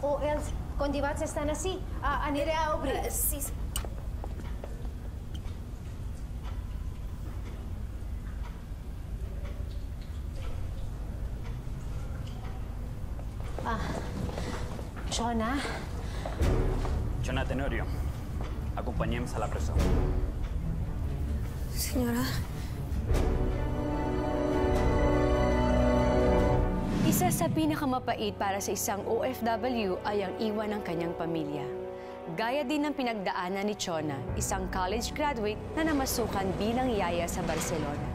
o else condivați están así, anire a obri. Sí. Chona. Chona Tenorio, acompañemos a la presa. Señora. Isa sa pinakamapait para sa isang OFW ay ang iwan ng kanyang pamilya. Gaya din ng pinagdaanan ni Chona, isang college graduate na namasukan bilang yaya sa Barcelona.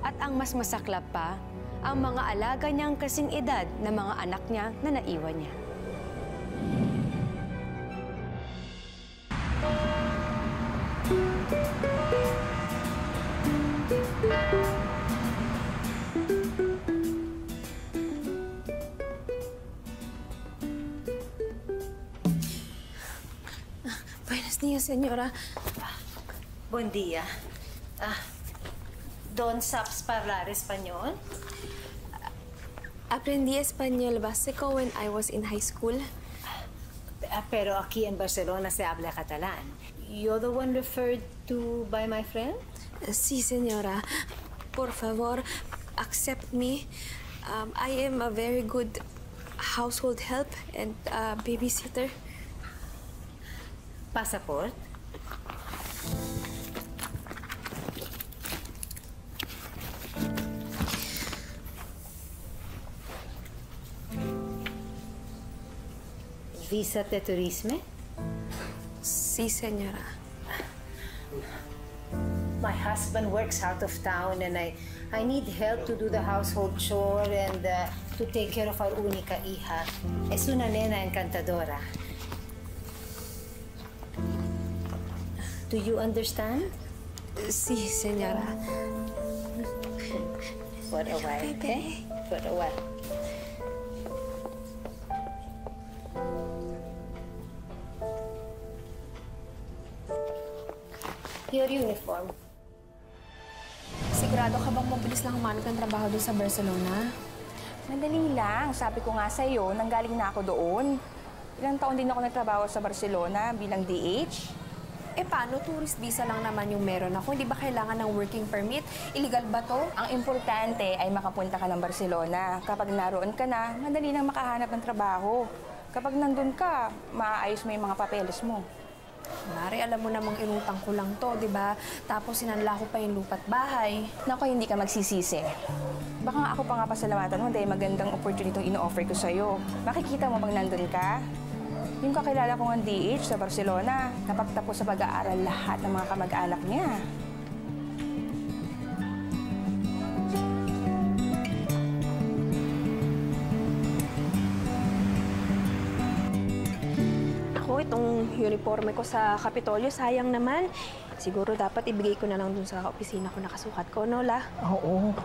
At ang mas masaklap pa, ang mga alaga niyang kasing edad na mga anak niya na naiwan niya. Buenos días, señora. Buen día. ¿Don sabes hablar español? Aprendí español básico when I was in high school. Pero aquí en Barcelona se habla catalán. You're the one referred to by my friend? Sí, señora. Por favor, accept me. I am a very good household help and babysitter. Passport? Visa de turismo? Sí, señora. My husband works out of town and I need help to do the household chore and to take care of our única hija. Es una nena encantadora. Do you understand? Sí, señora. For a while, okay? For a while. Your uniform. Sigurado ka bang mabilis lang humanap ng trabaho doon sa Barcelona? Madali lang. Sabi ko nga sa'yo, nanggaling na ako doon. Ilang taon din ako nagtrabaho sa Barcelona bilang DH. Paano? Tourist visa lang naman yung meron ako. Hindi ba kailangan ng working permit? Illegal ba to? Ang importante ay makapunta ka ng Barcelona. Kapag naroon ka na, madali nang makahanap ng trabaho. Kapag nandun ka, maaayos mo yung mga papeles mo. Mari, alam mo namang inutang ko lang to, di ba? Tapos sinanla ko pa yung lupa't bahay. Naku, hindi ka magsisisi. Baka nga ako pa nga pasalamatan mo dahil magandang opportunity itong ino-offer ko sa'yo. Makikita mo bang nandun ka? Yung kakilala ko ng DH sa Barcelona, napagtapos sa pag-aaral lahat ng mga kamag-anak niya. Ako, itong uniforme ko sa Kapitolyo, sayang naman. Siguro dapat ibigay ko na lang dun sa opisina ko nakasukat ko, no, La? Oo.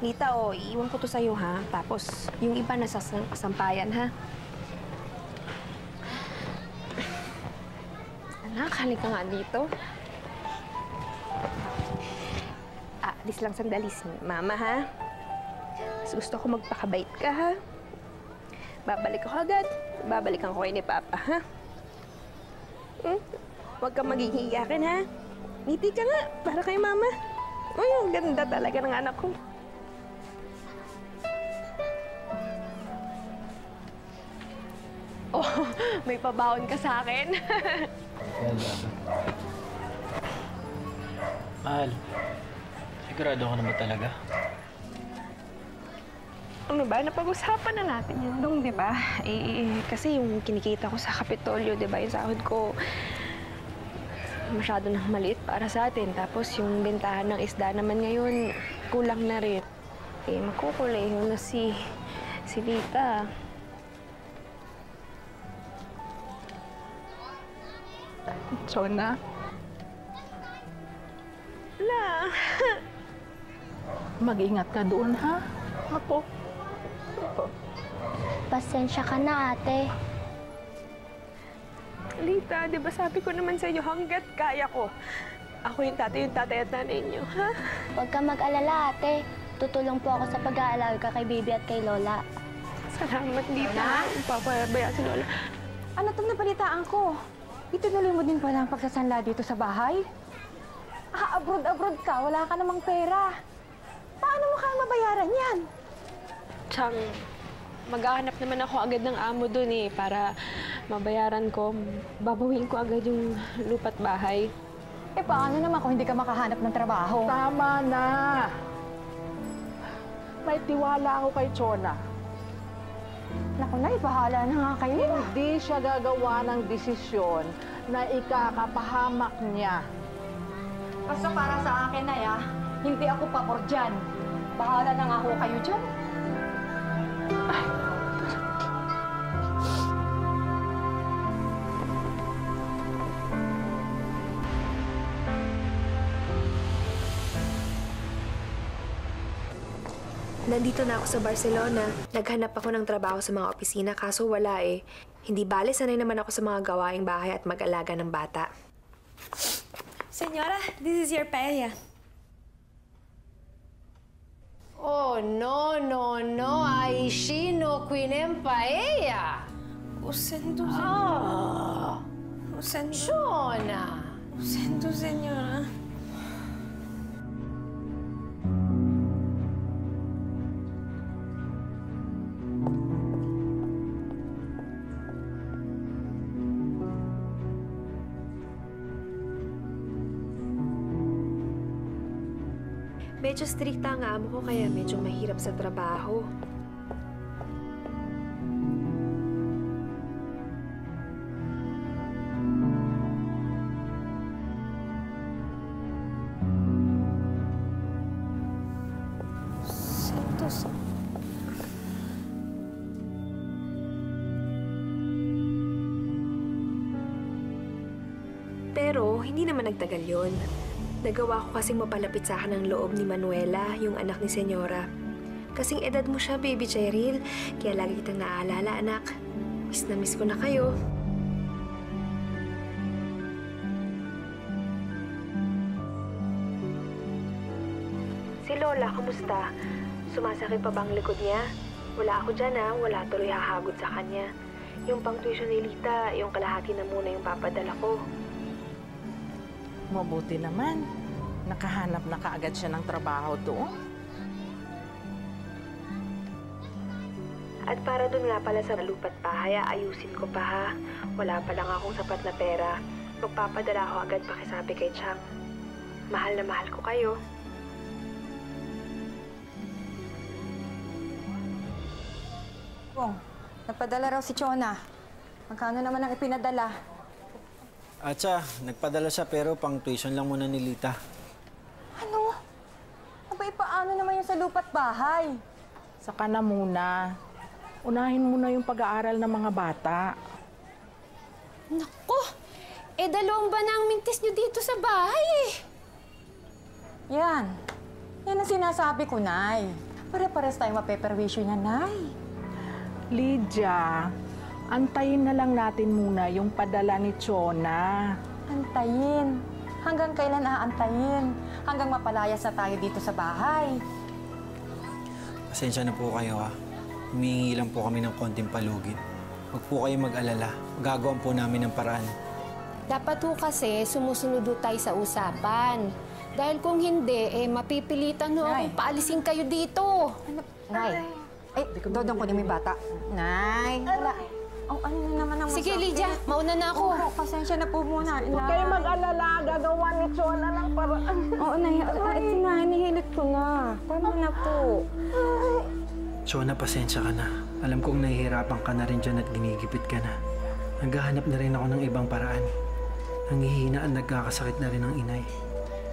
Nita, iiwan ko to sa'yo, ha? Tapos, yung iba nasa sampayan, ha? Anak, halika nga dito. Alis lang sandali si Mama, ha? Mas gusto ko magpakabait ka, ha? Babalik ako agad. Babalikan ko kayo ni Papa, ha? Huwag kang maging hiyakin, ha? Ngiti ka nga, para kay Mama. Uy, ang ganda talaga ng anak ko. Oh, may pabaon ka sa akin. Mahal, sigurado ka na ba talaga? Ano ba? Napag-usapan na natin yan dong, di ba? Kasi yung kinikita ko sa Kapitolyo, di ba? Yung sahod ko, masyado nang maliit para sa atin. Tapos yung bentahan ng isda naman ngayon, kulang na rin. Makukulay yun na si Vita. Chona? La. Mag-ingat ka doon, ha? Ako. Pasensya ka na, ate. Lita, di ba sabi ko naman sa iyo hanggat kaya ko. Ako yung tatay at nanay niyo, ha? Huwag ka mag-alala, ate. Tutulong po ako sa pag-aalaga kay Baby at kay Lola. Salamat, Tita. Papabayaan si Lola. Ano itong napalitaan ko? Itinuloy mo din pala ang pagsasanla dito sa bahay? Abroad ka, wala ka namang pera. Paano mo kaya mabayaran yan? Chang, maghahanap naman ako agad ng amo dun para mabayaran ko. Babawiin ko agad yung lupa't bahay. Paano naman kung hindi ka makahanap ng trabaho? Tama na. May tiwala ako kay Chona. Naku, Nay, bahala na nga kayo. Hindi siya gagawa ng desisyon na ikakapahamak niya. Basta para sa akin, Nay, hindi ako pabor dyan. Bahala na nga ako kayo dyan. Nandito na ako sa Barcelona. Naghanap ako ng trabaho sa mga opisina kaso wala Hindi bale, sanay naman ako sa mga gawaing bahay at mag-alaga ng bata. Senyora, this is your paella. Oh, no. Aishi no queen paella. Usento, Ah, Usento. Chona. Usento, senyora. Medyo strikta ang amo ko kaya medyo mahirap sa trabaho. Santos. Pero hindi naman nagtagal yun. Nagawa ko kasing mapalapit sa akin ang loob ni Manuela, yung anak ni Senyora. Kasing edad mo siya, Baby Cheryl. Kaya lagi kitang naaalala, anak. Miss na miss ko na kayo. Si Lola, kamusta? Sumasakit pa bang likod niya? Wala ako dyan, Wala tuloy hahagod sa kanya. Yung pang-tuition ni Lita, yung kalahati na muna yung papadala ko. Mabuti naman. Nakahanap na kaagad siya ng trabaho doon. At para dun nga pala sa lupa't bahay, ayusin ko pa ha. Wala pa lang akong sapat na pera. Magpapadala ako agad pakisabi kay Chang. Mahal na mahal ko kayo. Bong, nagpadala raw si Chona. Magkano naman ang ipinadala? Atsa, nagpadala siya pero pang tuition lang muna ni Lita. Ano? Abay, paano naman yung sa lupa't bahay? Saka na muna. Unahin muna yung pag-aaral ng mga bata. Nako, dalawang ba na ang mintis nyo dito sa bahay Yan. Yan ang sinasabi ko, Nay. Pare-pares tayong mapeperwisyo niya, Nay. Lydia, antayin na lang natin muna yung padala ni Chona. Antayin. Hanggang kailan aantayin? Hanggang mapalayas na tayo dito sa bahay. Pasensya na po kayo Humihingi lang po kami ng konting palugit. Huwag po kayo mag-alala. Magagawan po namin ng paraan. Dapat ho kasi sumusunod ho tayo sa usapan. Dahil kung hindi, mapipilitan ho akong paalisin kayo dito. Nay. Dodong ko din may bata. Nay. Wala. Oh, ano na naman ang Sige, Lydia. Mauna na ako. Oo, pasensya na po muna. Huwag kayo mag-alala. Gagawa ni Chona ng paraan. Oo, Nay. Nahihilot ko na. Tama na po. Chona, pasensya ka na. Alam kong nahihirapan ka na rin dyan at ginigipit ka na. Naghahanap na rin ako ng ibang paraan. Nangihina at nagkakasakit na rin ang inay.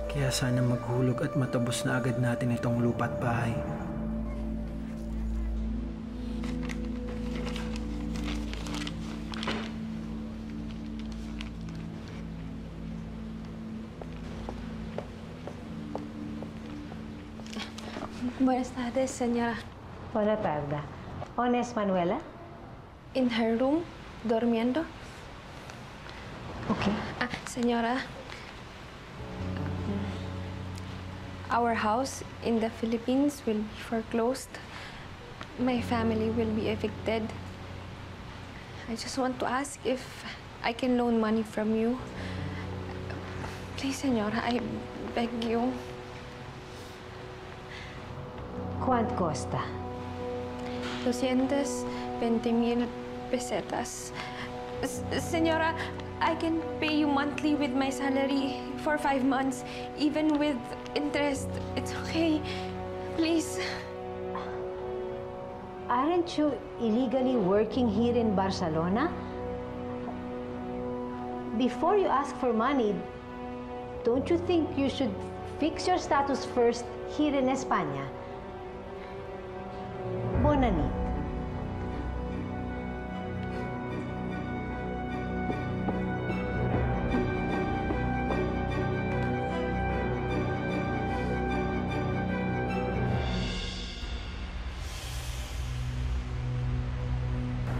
Kaya sana maghulog at matabos na agad natin itong lupa't bahay. Buenas tardes, señora. Buena tarde. ¿Dónde es Manuela? In her room, durmiendo. Okay. Señora. Our house in the Philippines will be foreclosed. my family will be evicted. I just want to ask if I can loan money from you. Please, Señora, I beg you. ¿Cuánto costa? 220,000 pesetas. Señora, I can pay you monthly with my salary for 5 months, even with interest. It's okay. Please. Aren't you illegally working here in Barcelona? Before you ask for money, don't you think you should fix your status first here in España? Bona nit.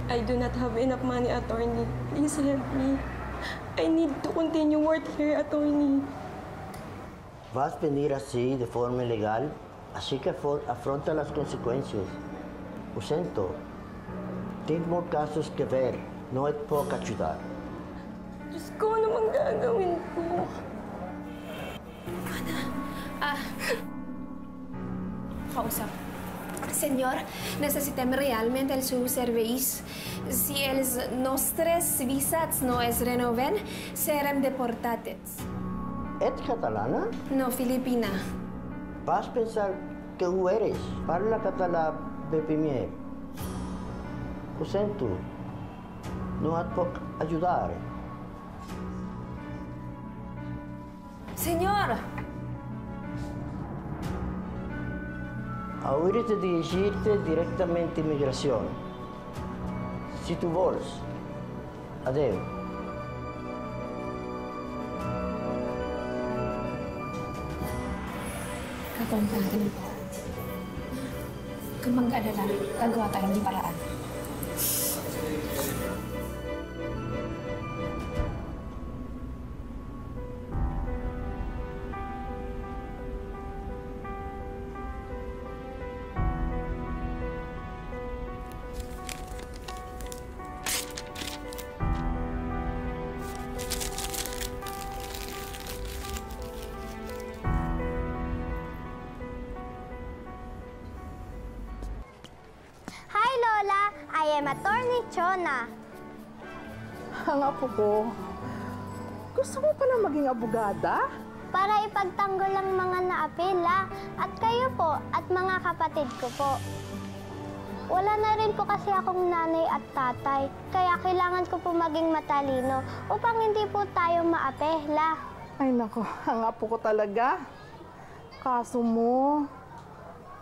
I do not have enough money, attorney. Please help me. I need to continue work here, attorney. Vas a venir así de forma ilegal, así que afronta las consecuencias. Lo siento. Tengo casos que ver. No te puedo ayudar. Diyos ko, ano mang gagawin ko? Kausap. Señor, necesitamos realmente el su servicio. Si els nostres visats no es renoven, serem deportados. ¿Eres catalana? No, Filipina. Vas a pensar que tú eres. Parla catalán de primer. Lo siento. No te puedo ayudar. Señor! Ahora te dirigirte directamente a inmigración. Si tú vols. Adeu. Gagawin natin ang paraan. Huwag kang mag-alala. Gagawa tayo ng paraan. Hi, Lola. I am Attorney Chona. Ang apo ko, gusto mo pa na maging abogada? Para ipagtanggol ang mga naapila at kayo po at mga kapatid ko po. Wala na rin po kasi akong nanay at tatay, kaya kailangan ko po maging matalino upang hindi po tayo maapehla. Ay nako, ang apo ko talaga. Kaso mo,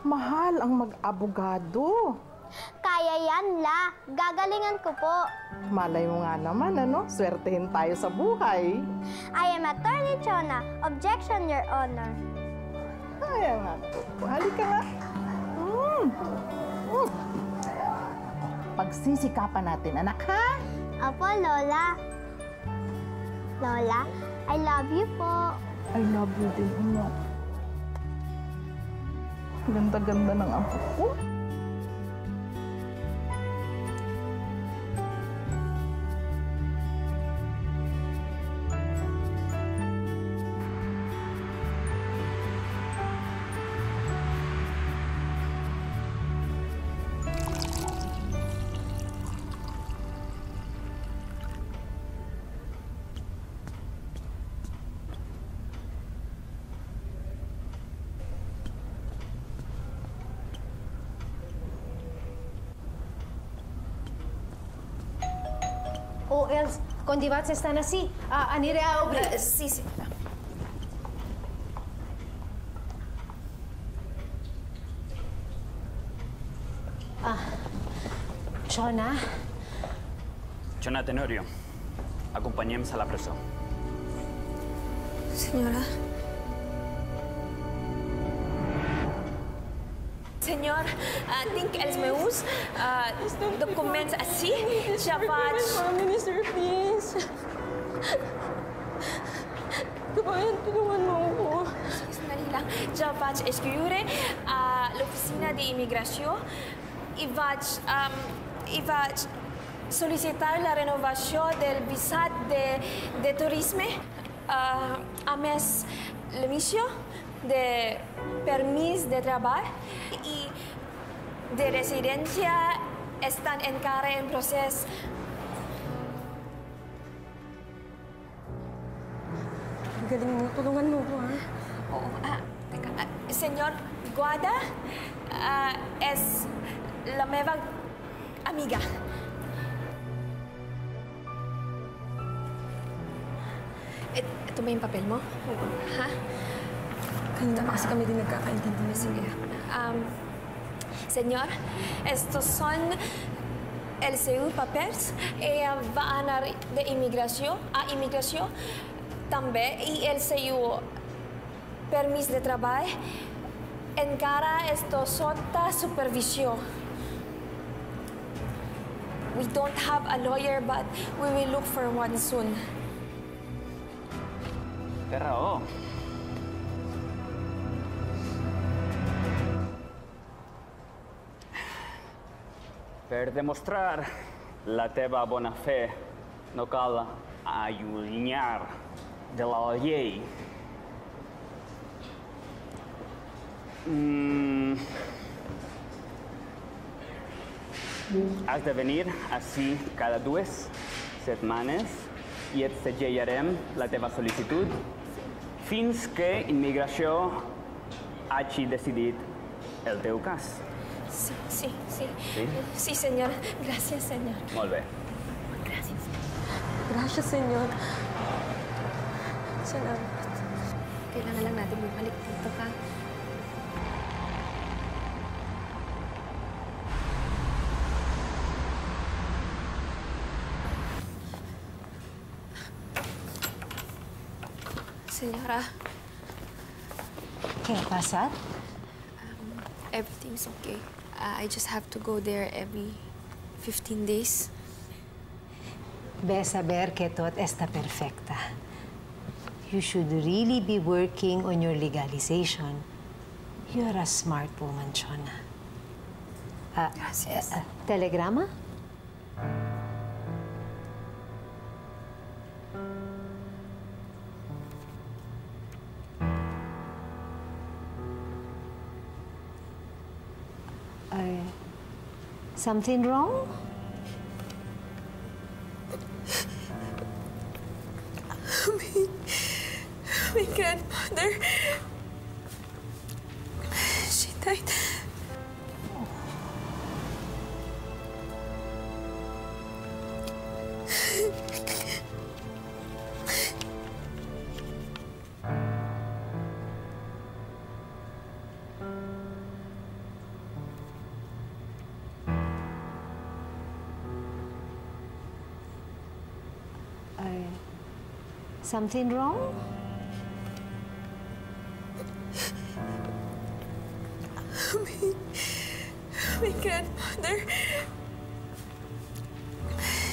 mahal ang mag-abogado. Kaya yan, La. Gagalingan ko po. Malay mo nga naman, ano? Swertehin tayo sa buhay. I am Attorney Chona. Objection, Your Honor. Ay, ang apo ko. Halika nga. Pagsisikapan natin, anak, ha? Opo, Lola. Lola, I love you po. I love you din, ano? Ganda-ganda ng apo ko. O els condivats estan ací. Aniré a obrir. Sí, señora. Chona, Chona Tenorio, acompanyem-se a la presó. Señora. Senyor, tinc els meus documents ací. Ja vaig... Minister, please. Kabayan, tulungan mo ako. Sandali lang. Ja vaig escriure a l'oficina d'immigració. iba solicitar la renovación del visat de turisme, ames l'emission de permis de trabajo y de residencia están encara en proceso. Galing mo. Tulungan mo ko, ha? Oo, teka. Señor Guada, es la meva amiga. Ito ba yung papel mo? Ha? Kanina pa kasi kami din nagkakaintindi na. Sige. Señor, estos son el seu papels van de inmigración, també y el seu permis de trabajo encara esto sota supervisión. We don't have a lawyer, but we will look for one soon. Pero, per demostrar la teva bona fe, no cal allunyar de la llei. Has de venir així cada 2 setmanes i et segellarem la teva sol·licitud fins que immigració hagi decidit el teu cas. Sí. Sí? Sí, señor. Gracias, señor. Molt bé. Gracias. Gracias, Senyor. Salamat. Kailangan lang natin bumalik dito, ha? Señora. ¿Qué pasa? Everything's okay. I just have to go there every 15 days. Ve a saber que todo está perfecta. You should really be working on your legalization. You're a smart woman, Chona. Gracias. ¿Telegrama? Something wrong? My grandmother, she died. Something wrong? My grandmother,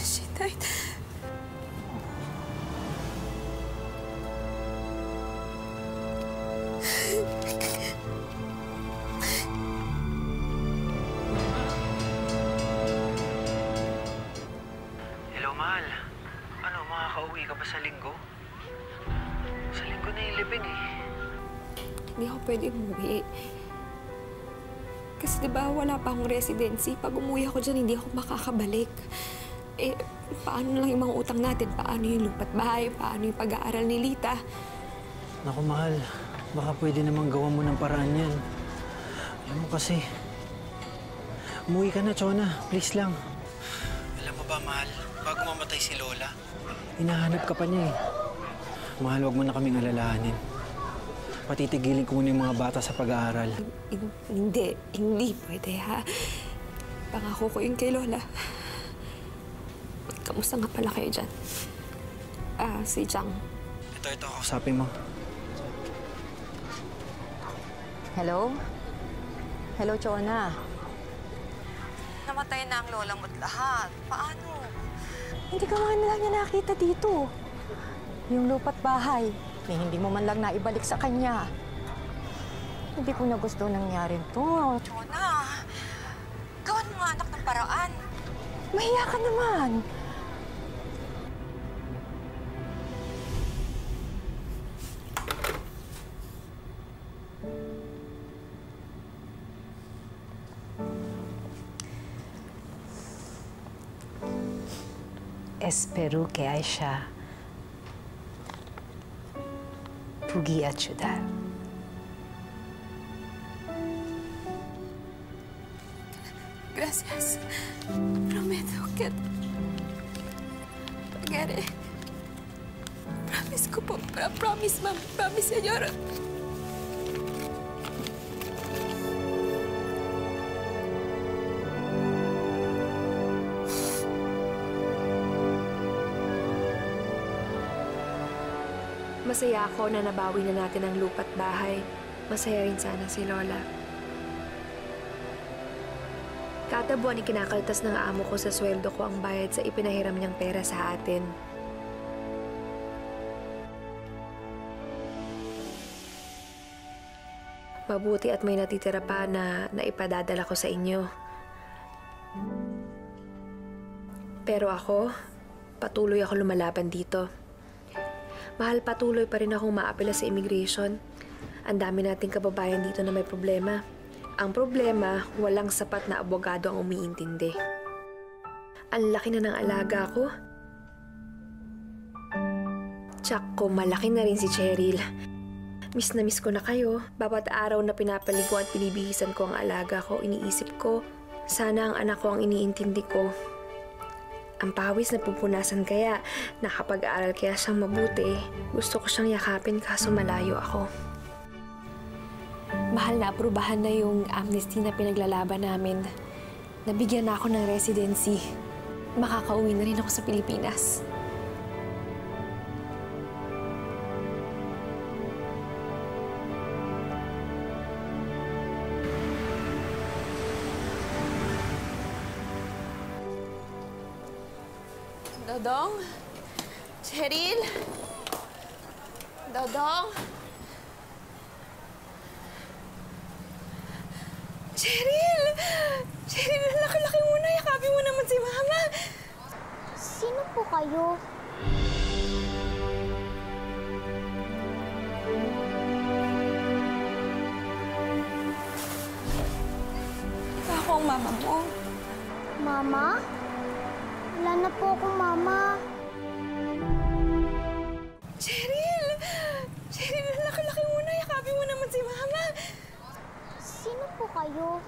she died. Hello, mahal. Ano, makakauwi ka ba sa linggo? Sa linggo na yung libing eh. Hindi ako pwede umuwi. Kasi diba wala pa akong residency. Pag umuwi ako dyan, hindi ako makakabalik. Eh, paano lang yung mga utang natin? Paano yung lupa't bahay? Paano yung pag-aaral ni Lita? Naku, mahal. Baka pwede namang gawa mo ng paraan yan. Alam mo kasi, umuwi ka na, Chona. Please lang. Alam mo ba, mahal, bago mamatay si Lola, hinahanap ka pa niya eh. Mahal, wag mo na kaming alalahanin. Patitigilin ko muna yung mga bata sa pag-aaral. Hindi pwede, ha? Pangako ko yun kay Lola. Kamusta nga pala kayo dyan? Si Chang. Ito, kausapin mo. Hello? Hello, Chona. Namatay na ang lola mo't lahat. Paano? Hindi ka man lang niya nakita dito. Yung lupa't bahay, hindi mo man lang naibalik sa kanya. Hindi ko na gusto nangyari to. Chona, gawan mo ng paraan. Mahiya ka naman. Espero que Aisha pugi ayudar. Gracias. Prometo que pagaré. Promise ko po. Promise, ma'am. Promise, senyora. Masaya ako na nabawi na natin ang lupa't bahay. Masaya rin sana si Lola. Kada buwan ikinakaltas ng amo ko sa sweldo ko ang bayad sa ipinahiram niyang pera sa atin. Mabuti at may natitira pa na naipadadala ko sa inyo. Pero ako, patuloy ako lumalaban dito. Mahal, patuloy pa rin akong maapela sa immigration. Ang dami nating kababayan dito na may problema. Ang problema, walang sapat na abogado ang umiintindi. Ang laki na ng alaga ko. Tsak ko, malaki na rin si Cheryl. Miss na miss ko na kayo. Bawat araw na pinapaligo at binibihisan ko ang alaga ko, iniisip ko, sana ang anak ko ang iniintindi ko. Ang pawis na pupunasan kaya, nakapag-aaral kaya siyang mabuti. Gusto ko siyang yakapin kaso malayo ako. Mahal, na aprubahan na yung amnesty na pinaglalaban namin. Nabigyan na ako ng residency. Makakauwi na rin ako sa Pilipinas. Dodong? Cheryl? Dodong? Cheryl! Cheryl, laki-laki mo na. Yakapin mo naman si Mama. Sino po kayo? Ikaw ako ang mama mo. Mama? Wala na po akong mama. Cheryl! Cheryl, laki-laki mo na. Yakapin mo naman si Mama. Sino po kayo?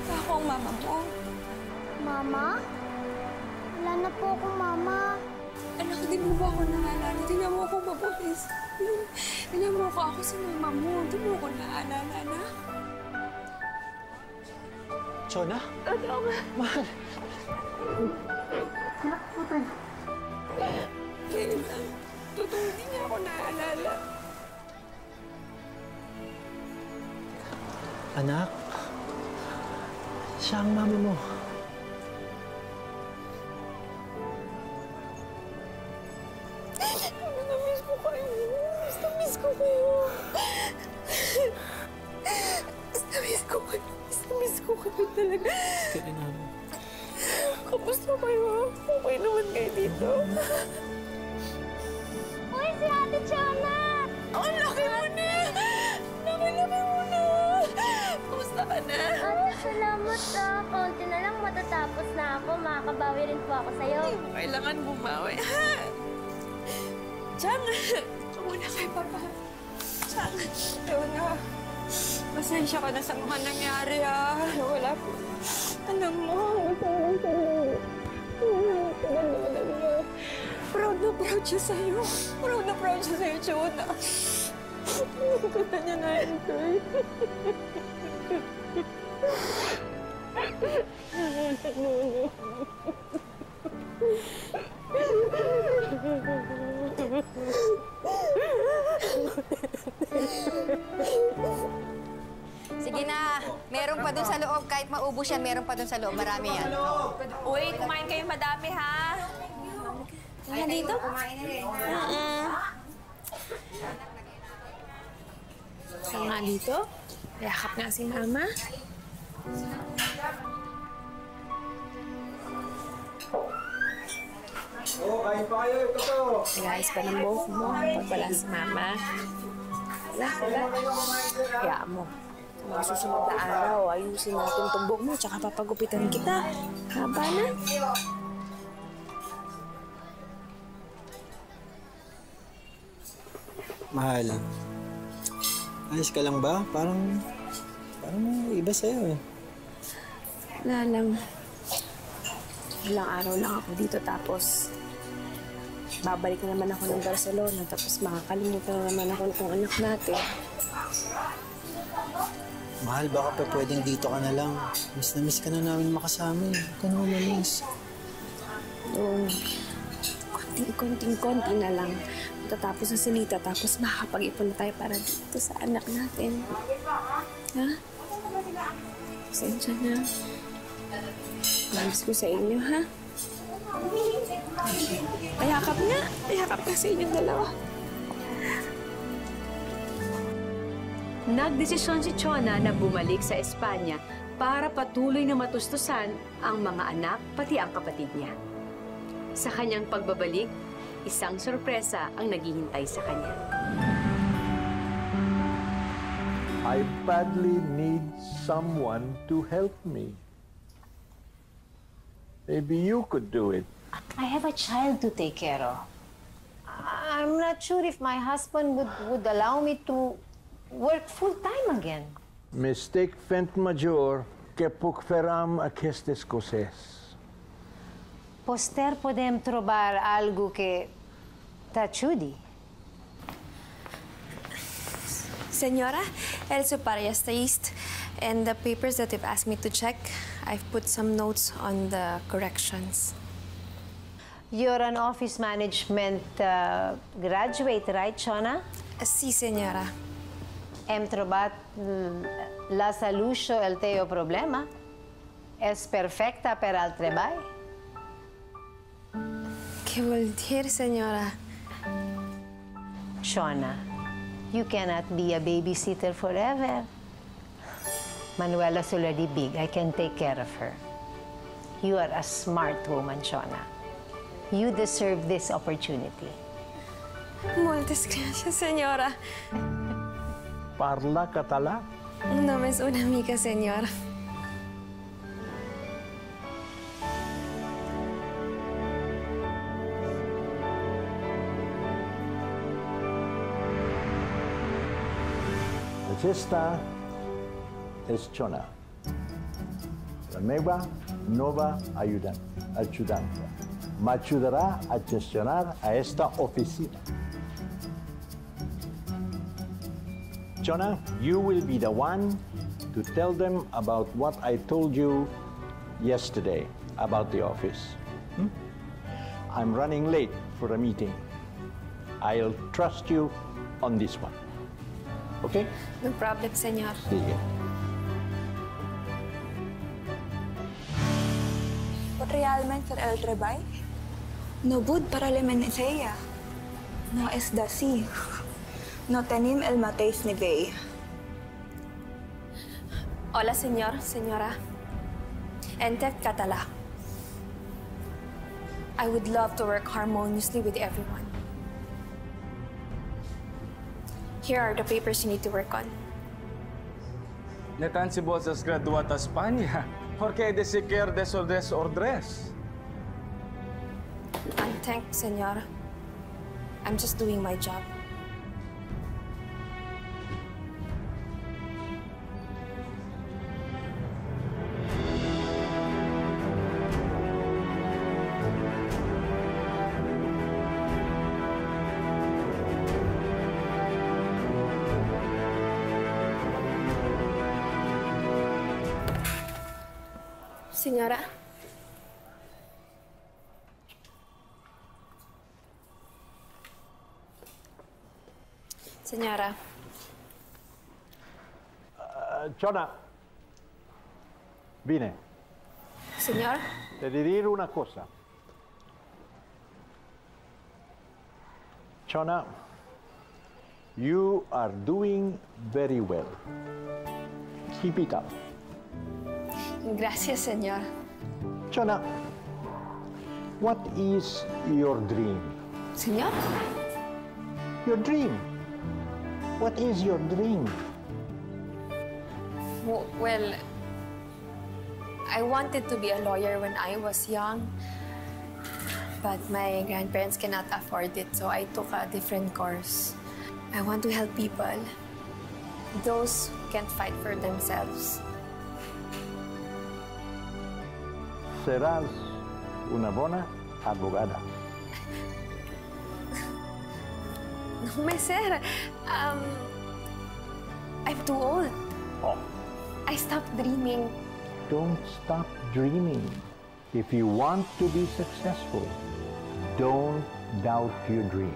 Ikaw ako ang mama mo. Mama? Wala na po akong mama. Anak, di mo ba ako naalala? Tingnan mo ako mabutis. Tingnan mo ako si mama mo. Di mo ako naalala, anak. Chona? Dodong. Mahal. Anak po tayo. Dodong, hindi niya ako naalala. Anak, siya ang mama mo. Namiss ko kayo. Namiss ko kayo. Namiss ko kayo. Namiss ko kayo talaga. Kaya namin. Kamusta kayo? Okay naman kayo dito? Uy, si Ate Chona! Ang laki mo na! Laki-laki mo na! Kamusta ka na? Ate, salamat ah. Kaunti na lang matatapos na ako. Makakabawi rin po ako sa'yo. Kailangan bumawi, ha? Chang! Ito muna kay Papa. Chang! Chona, pasensya ka na sa mga nangyari, ha? Wala po. Alam mo, proud na proud siya sa'yo. Proud na proud siya sa'yo, Chona. Nakita niya na ito, eh. Sige na, meron pa dun sa loob. Kahit maubos yan, meron pa dun sa loob. Marami yan. Uy, kumain kayo madami, ha? Ayan dito? Kumain na rin. nga dito. Yakap nga si Mama. Kain pa kayo. Ito to. Nag-ayos pa ng buhok mo. Pag wala si Mama. Wala. Kaya mo. Mga susunod na araw, ayusin natin itong buhok mo, tsaka papagupitan kita. Haba na. Mahal. Ayos ka lang ba? Parang may iba sa'yo eh. Wala lang. Ilang araw lang ako dito tapos babalik na naman ako ng Barcelona tapos makakalimutan na naman ako ng anak natin. Mahal, baka pa pwedeng dito ka na lang. Miss na miss ka na namin makasama eh. Huwag ka na umalis. Oo. Konting-konti na lang. Matatapos ang salita tapos makakapag-ipon na tayo para dito sa anak natin. Ha? Pasensya na. Malis ko sa inyo, ha? Payakap nga. Payakap ka sa inyong dalawa. Nagdesisyon si Chona na bumalik sa Espanya para patuloy na matustusan ang mga anak pati ang kapatid niya. Sa kanyang pagbabalik, isang sorpresa ang naghihintay sa kanya. I badly need someone to help me. Maybe you could do it. I have a child to take care of. I'm not sure if my husband would allow me to work full-time again. Mistake fent major que puc feram aquestes coses. Poster podem trobar algo que t'ajudi. Señora, el superior está list. And the papers that you've asked me to check, I've put some notes on the corrections. You're an office management graduate, right, Chona? Sí, señora. Hem trobat la solució el teu problema. És perfecta per al treball. ¿Qué vol dir, señora? Chona, you cannot be a babysitter forever. Manuela's already big. I can take care of her. You are a smart woman, Chona. You deserve this opportunity. Moltes gracias, señora. Parla català? Només una mica, señora. Aquesta és Chona, la meva nova ajudante. M'ajudarà a gestionar a esta oficina. Chona, you will be the one to tell them about what I told you yesterday about the office. I'm running late for a meeting. I'll trust you on this one. Okay? No problem, señor. Sige. Realmente el treball? No bud para l'emenencia. No és d'ací. No tenim el mateix nivell. Hola, señor, señora. Entec català. I would love to work harmoniously with everyone. Here are the papers you need to work on. Netan si Bosas graduat a Espanya. Porque de siquiera de soldes ordres. Entec, señor. I'm just doing my job. Señora. Señora. Chona, vine. Señor. Te diré una cosa. Chona, You are doing very well. Keep it up. Gracias, Senyor. Chona, what is your dream? Senyor? Your dream. What is your dream? Well, I wanted to be a lawyer when I was young, but my grandparents cannot afford it, so I took a different course. I want to help people, those who can't fight for themselves. Serás una buena abogada. No, my sir. I'm too old. Oh. I stopped dreaming. Don't stop dreaming. If you want to be successful, don't doubt your dreams.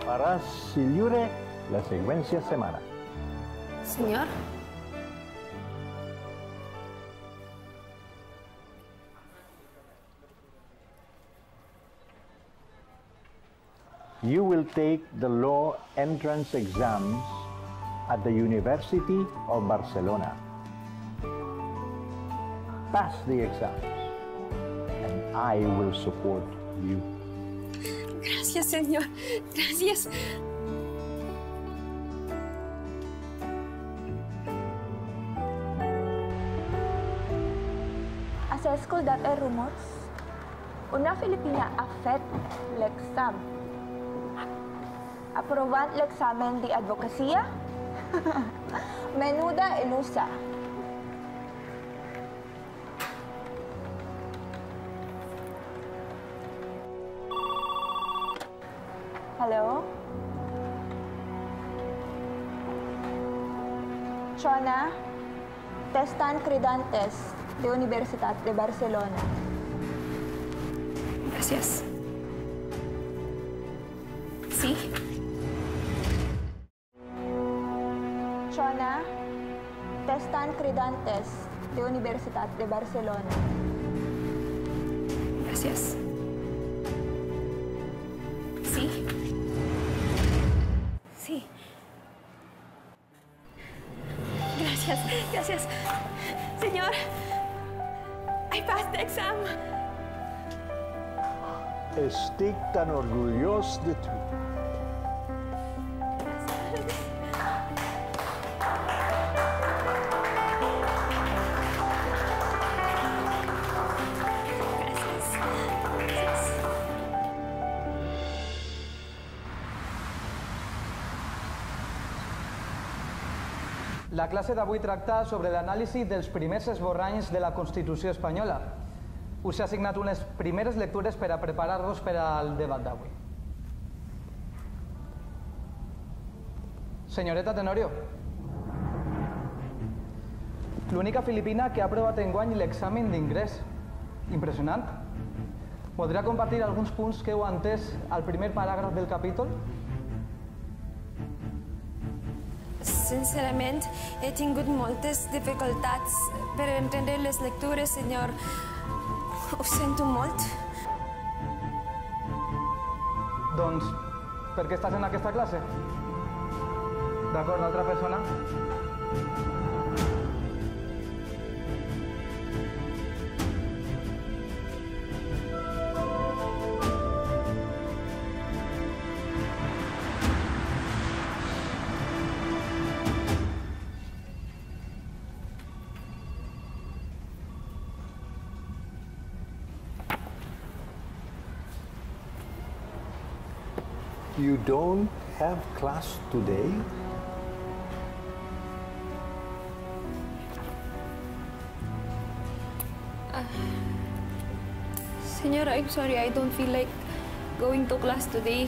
Para Siliure, la secuencia semana. Senyor? You will take the law entrance exams at the University of Barcelona. Pass the exams, and I will support you. Gracias, Senyor. Gracias. Asesco date rumors. Una Filipina affect l'exam. Aprovant l'examen de advocacia. Menuda ilusa. Hello? Chona, testan credantes de Universitat de Barcelona. Gracias. Sí. Chona, testan credantes de Universitat de Barcelona. Gracias. Sí. Sí. Gracias, gracias. Señor, I passed the exam. Estic tan orgulloso de ti. La classe d'avui tracta sobre l'anàlisi dels primers esborranys de la Constitució espanyola. Us he assignat unes primeres lectures per a preparar-vos per al debat d'avui. Senyoreta Tenorio, l'única filipina que ha aprovat enguany l'examen d'ingrés. Impressionant. Podrà compartir alguns punts que heu entès al primer paràgraf del capítol? Sincerament, he tingut moltes dificultats per entendre les lectures, senyor. Ho sento molt. Doncs, per què estàs en aquesta classe? D'acord, altra persona? You don't have class today? Senyor, I'm sorry. I don't feel like going to class today.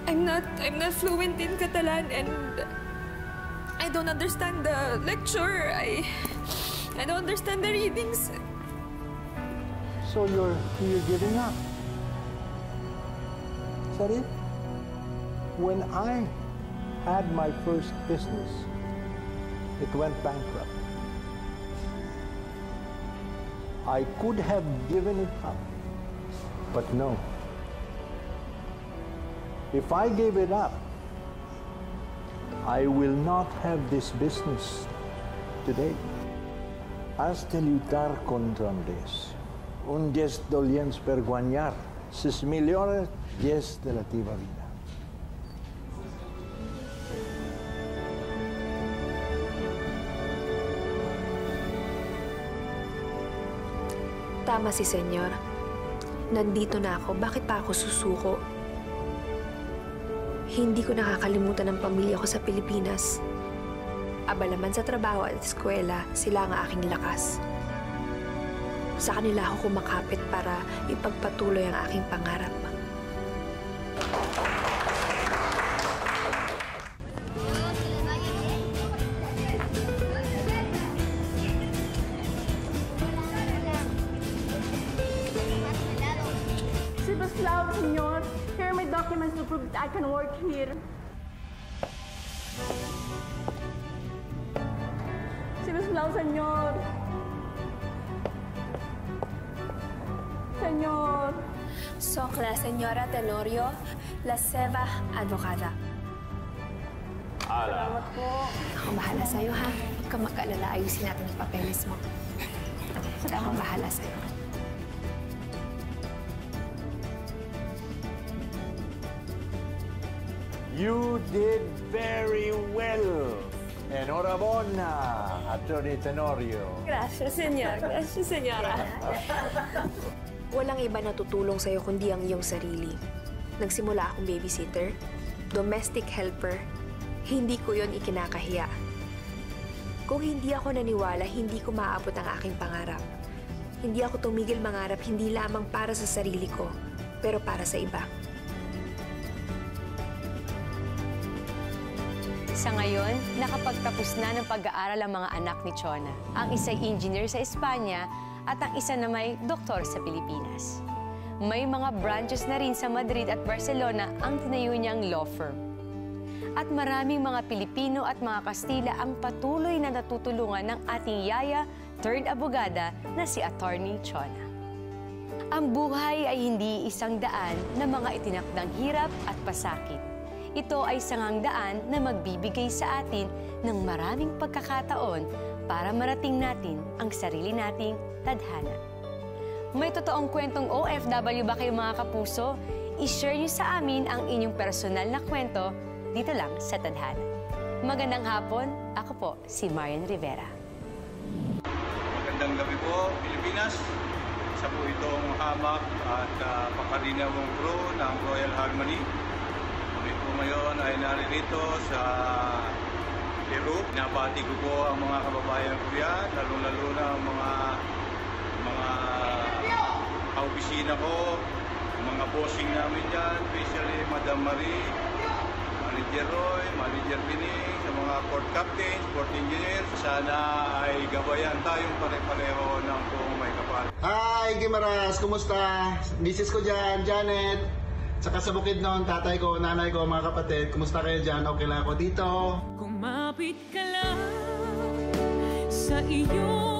I'm not fluent in Catalan and I don't understand the lecture. I don't understand the readings. So you're giving up? Is that it? When I had my first business, It went bankrupt. I could have given it up, but no. If I gave it up, I will not have this business today. Hasta lutar contra Andres. Un 10 doliens per guanyar. 6 millones 10 de la tiva vida. Tama si Senyor. Nandito na ako. Bakit pa ako susuko? Hindi ko nakakalimutan ang pamilya ko sa Pilipinas. Abala man sa trabaho at eskwela, sila ang aking lakas. Sa kanila ako kumakapit para ipagpatuloy ang aking pangarap. Senyor, here are my documents to prove that I can work here. Senyor. Senyor. Soc la señora Tenorio, la seva advocada. Salamat po. Ako bahala sa'yo, ha? Huwag ka mag-alala. Ayusin natin ang papeles mo. Ako bahala sa'yo. You did very well. Enhorabuena, Attorney Tenorio. Gracias, Senyor. Gracias, Senyora. Walang iba na tutulong sa'yo kundi ang iyong sarili. Nagsimula akong babysitter, domestic helper. Hindi ko yon ikinakahiya. Kung hindi ako naniwala, hindi ko maaabot ang aking pangarap. Hindi ako tumigil mangarap, hindi lamang para sa sarili ko, pero para sa iba. Sa ngayon, nakapagtapos na ng pag-aaral ang mga anak ni Chona. Ang isa'y engineer sa Espanya at ang isa na may doktor sa Pilipinas. May mga branches na rin sa Madrid at Barcelona ang tinayo niyang law firm. At maraming mga Pilipino at mga Kastila ang patuloy na natutulungan ng ating yaya turned abogada na si Attorney Chona. Ang buhay ay hindi isang daan na mga itinakdang hirap at pasakit. Ito ay sangang daan na magbibigay sa atin ng maraming pagkakataon para marating natin ang sarili nating tadhana. May totoong kwentong OFW ba kayo mga kapuso? I-share niyo sa amin ang inyong personal na kwento dito lang sa Tadhana. Magandang hapon, ako po si Marian Rivera. Magandang gabi po, Pilipinas. Isa po itong hamak at pangkaraniwang crew ng Royal Harmony. Kami po ngayon ay naririto sa Peru. Pinabati ko po ang mga kababayan ko yan, lalo-lalo na ang mga kaopisina ko, mga bossing namin dyan, especially Madam Marie, Manager Roy, Manager Bining, sa mga port captains, port engineers. Sana ay gabayan tayong pare-pareho ng kung may kapal. Hi, Gimaras! Kumusta? Misis ko dyan, Janet. Saka sa Bukidnon, tatay ko, nanay ko, mga kapatid. Kumusta kayo dyan? Okay lang ako dito. Kumapit ka lang sa iyo.